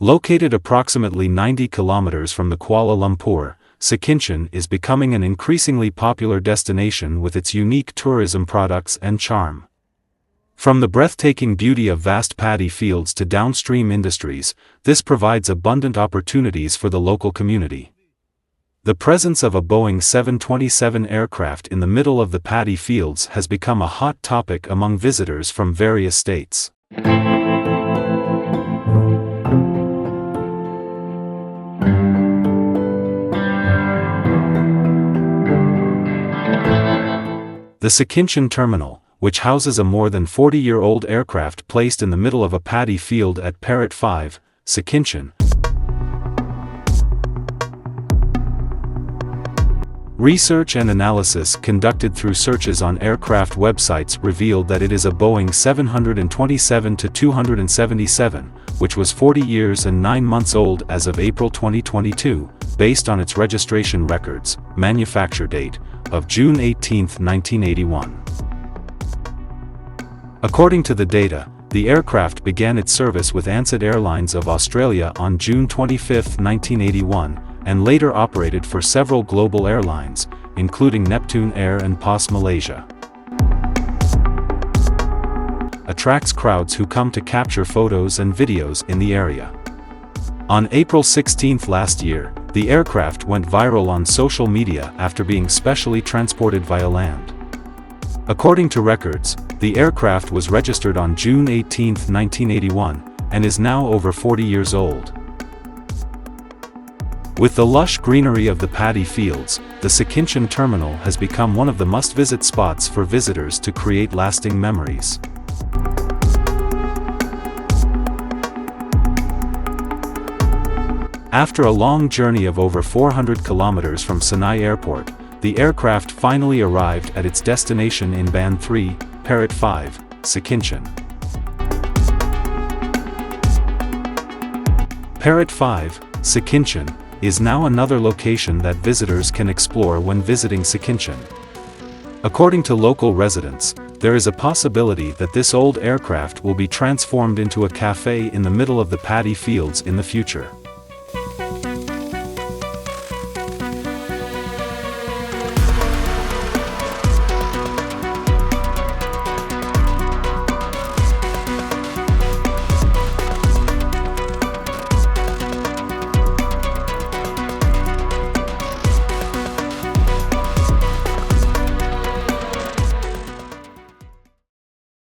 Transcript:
Located approximately 90 kilometers from the Kuala Lumpur, Sekinchan is becoming an increasingly popular destination with its unique tourism products and charm. From the breathtaking beauty of vast paddy fields to downstream industries, this provides abundant opportunities for the local community. The presence of a Boeing 727 aircraft in the middle of the paddy fields has become a hot topic among visitors from various states. The Sekinchan Terminal, which houses a more than 40-year-old aircraft placed in the middle of a paddy field at Parit 5, Sekinchan. Research and analysis conducted through searches on aircraft websites revealed that it is a Boeing 727-277, which was 40 years and 9 months old as of April 2022, based on its registration records, manufacture date, of June 18, 1981. According to the data, the aircraft began its service with Ansett Airlines of Australia on June 25, 1981, and later operated for several global airlines, including Neptune Air and POS Malaysia. Attracts crowds who come to capture photos and videos in the area. On April 16 last year, the aircraft went viral on social media after being specially transported via land. According to records, the aircraft was registered on June 18, 1981, and is now over 40 years old. With the lush greenery of the paddy fields, the Sekinchan Terminal has become one of the must-visit spots for visitors to create lasting memories. After a long journey of over 400 kilometers from Senai Airport, the aircraft finally arrived at its destination in Band 3, Parit 5, Sekinchan. Parit 5, Sekinchan, is now another location that visitors can explore when visiting Sekinchan. According to local residents, there is a possibility that this old aircraft will be transformed into a cafe in the middle of the paddy fields in the future.